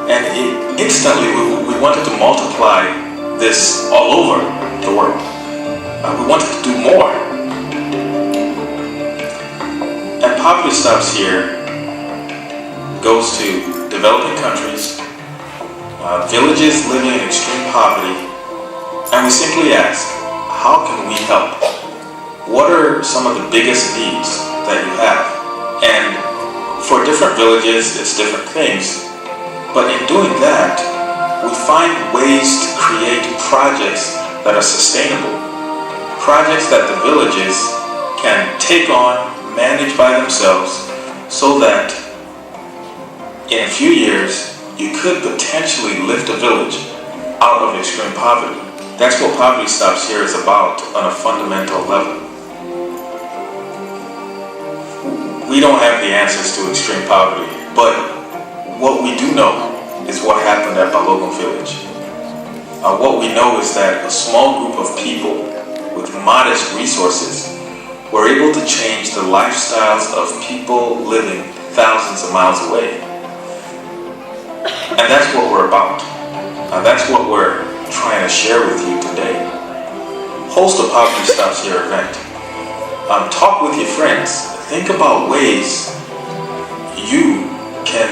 And instantly we wanted to multiply this all over the world. We wanted to do more. And Poverty Stops Here goes to developing countries, villages living in extreme poverty, and we simply ask, how can we help? What are some of the biggest needs that you have? And for different villages, it's different things. But in doing that, we find ways to create projects that are sustainable. Projects that the villages can take on, manage by themselves, so that in a few years, you could potentially lift a village out of extreme poverty. That's what Poverty Stops Here is about on a fundamental level. We don't have the answers to extreme poverty, but what we do know is what happened at Balogun Village. What we know is that a small group of people with modest resources were able to change the lifestyles of people living thousands of miles away. And that's what we're about. That's what we're trying to share with you today. Host a Poverty Stops Here event. Talk with your friends. Think about ways you can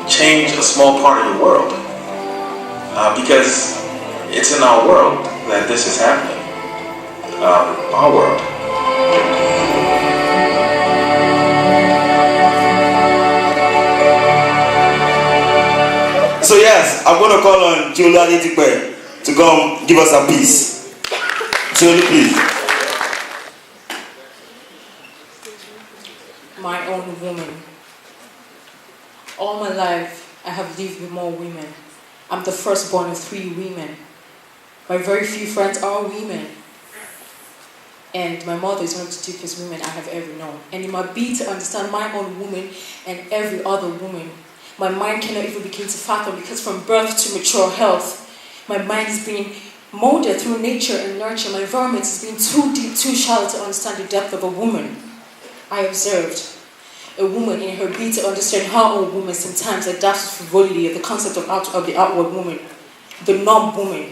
change a small part of your world. Because it's in our world that this is happening. Our world. So yes, I'm going to call on Chiolu Adetikpe to come give us a piece. Chiolu, please. My own woman. All my life, I have lived with more women. I'm the firstborn of 3 women. My very few friends are women. And my mother is one of the deepest women I have ever known. And it might be to understand my own woman and every other woman. My mind cannot even begin to fathom, because from birth to mature health, my mind is being molded through nature and nurture. My environment is being too deep, too shallow to understand the depth of a woman. I observed a woman in her being to understand how a woman sometimes adapts to frivolity of the concept of the outward woman, the norm woman,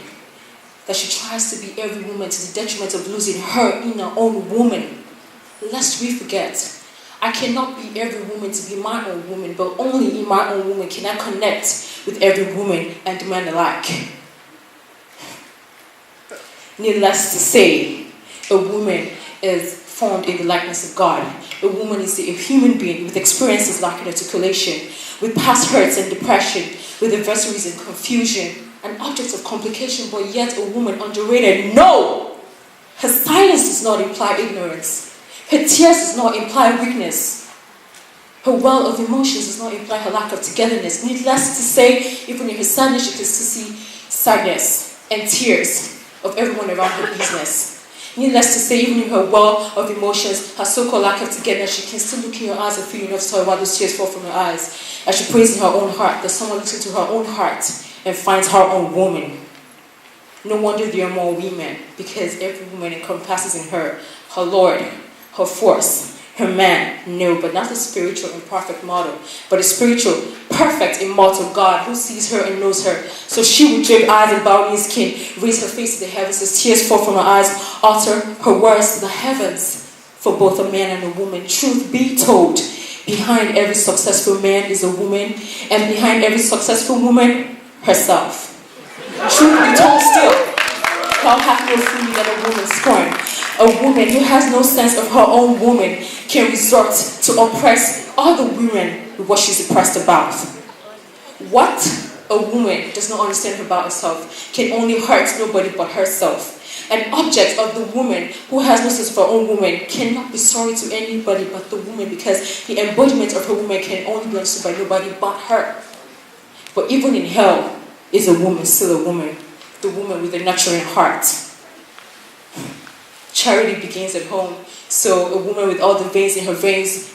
that she tries to be every woman to the detriment of losing her inner own woman. Lest we forget, I cannot be every woman to be my own woman, but only in my own woman can I connect with every woman and demand alike. Needless to say, a woman is formed in the likeness of God. A woman is a human being with experiences lacking articulation, with past hurts and depression, with adversaries and confusion, an object of complication, but yet a woman underrated. No! Her silence does not imply ignorance. Her tears does not imply weakness. Her well of emotions does not imply her lack of togetherness. Needless to say, even in her sadness, you can still see sadness and tears of everyone around her business. Needless to say, even in her well of emotions, her so-called lack of togetherness, she can still look in your eyes and feel enough to tell while those tears fall from her eyes. As she prays in her own heart, that someone looks into her own heart and finds her own woman. No wonder there are more women, because every woman encompasses in her Lord, her force, her man. No, but not the spiritual and perfect model, but a spiritual, perfect, immortal God who sees her and knows her. So she would drape eyes and bow his skin, raise her face to the heavens as tears fall from her eyes, utter her words to the heavens. For both a man and a woman, truth be told, behind every successful man is a woman, and behind every successful woman, herself. Truth be told still, God hath no food that a woman scorn. A woman who has no sense of her own woman can resort to oppress other women with what she's oppressed about. What a woman does not understand about herself can only hurt nobody but herself. An object of the woman who has no sense of her own woman cannot be sorry to anybody but the woman, because the embodiment of her woman can only be understood by nobody but her. But even in hell, is a woman still a woman? The woman with a nurturing heart. Charity begins at home. So a woman with all the veins in her brains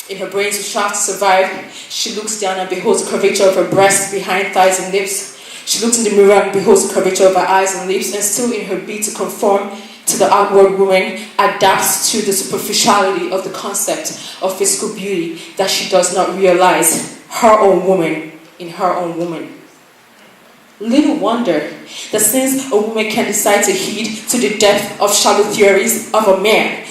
who strives to survive, she looks down and beholds the curvature of her breasts, behind thighs and lips. She looks in the mirror and beholds the curvature of her eyes and lips, and still in her bid to conform to the outward woman, adapts to the superficiality of the concept of physical beauty that she does not realize her own woman in her own woman. Little wonder that since a woman can decide to heed to the depth of shallow theories of a man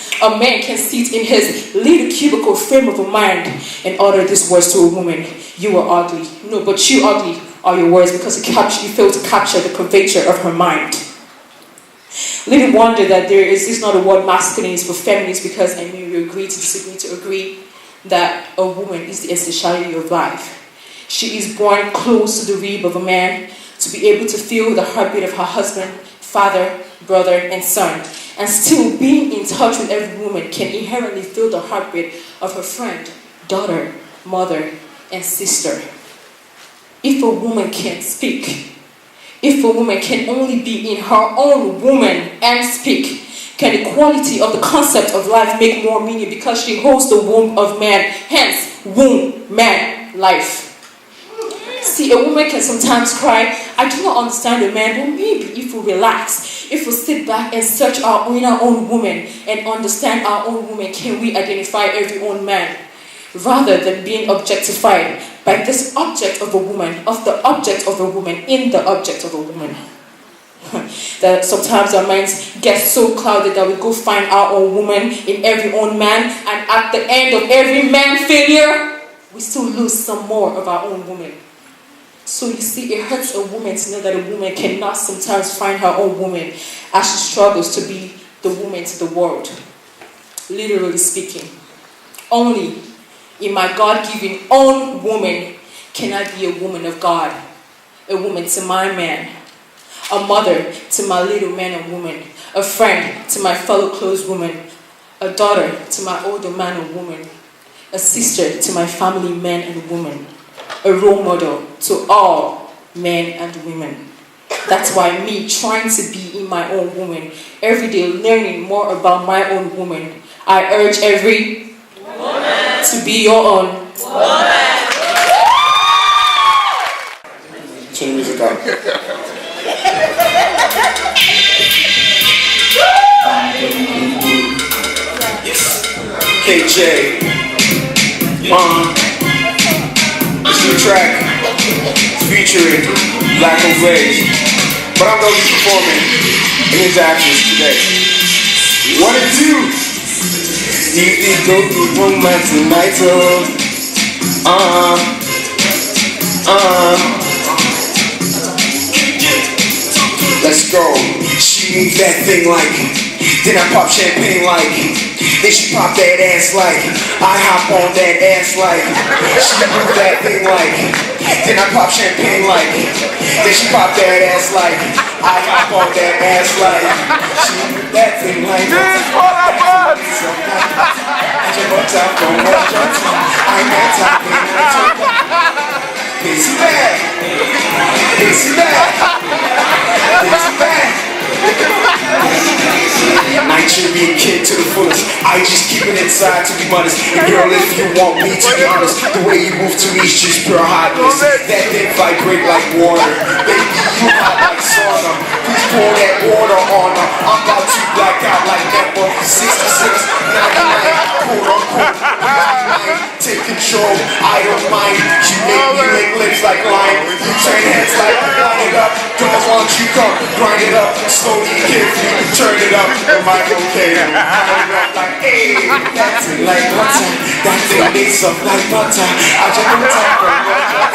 can sit in his little cubicle frame of a mind and utter these words to a woman: "You are ugly." No, but "you ugly" are your words because you fail to capture the curvature of her mind. Little wonder that there is this not a word masculinist but feminist, because I mean we agree to disagree to agree that a woman is the essentiality of life. She is born close to the rib of a man to be able to feel the heartbeat of her husband, father, brother, and son. And still being in touch with every woman can inherently feel the heartbeat of her friend, daughter, mother, and sister. If a woman can't speak, if a woman can only be in her own woman and speak, can the quality of the concept of life make more meaning because she holds the womb of man, hence womb, man, life. See, a woman can sometimes cry, "I do not understand a man," but maybe if we relax, if we sit back and search our own woman and understand our own woman, can we identify every own man? Rather than being objectified by this object of a woman, of the object of a woman, in the object of a woman. That sometimes our minds get so clouded that we go find our own woman in every own man, and at the end of every man failure, we still lose some more of our own woman. So you see, it hurts a woman to know that a woman cannot sometimes find her own woman as she struggles to be the woman to the world. Literally speaking, only in my God-given own woman can I be a woman of God, a woman to my man, a mother to my little man and woman, a friend to my fellow close woman, a daughter to my older man and woman, a sister to my family man and woman, a role model to all men and women. That's why me trying to be in my own woman, every day learning more about my own woman, I urge every woman to be your own woman. Turn the music up. KJ. This new track is featuring Black O'Grace, but I'm gonna be performing in his absence today. 1 and 2. Easy go through romance tonight, so let's go. She moves that thing like, then I pop champagne like, then she pop that ass like, I hop on that ass like, she move that thing like, then I pop champagne like, then she pop that ass like, I hop on that ass like, she move that thing like, I got time, Pissy bad, Pissy bad, Pissy bad. Nigerian kid to the fullest. I just keep it inside to be modest. And girl, if you want me to be honest, the way you move to me is just pure hotness. That thing vibrate like water. Baby, you hot like sauna. Please pour that water on her. I'm about to black out like network 66, 99, quote unquote. Take control, I don't mind. You make me lick lips like lime. You turn heads like line it up. Girls, why don't you come grind it up slowly, carefully, turn it up. Am I okay? Like, hey, that's it like butter. That thing makes up like butter. I just don't talk from butter.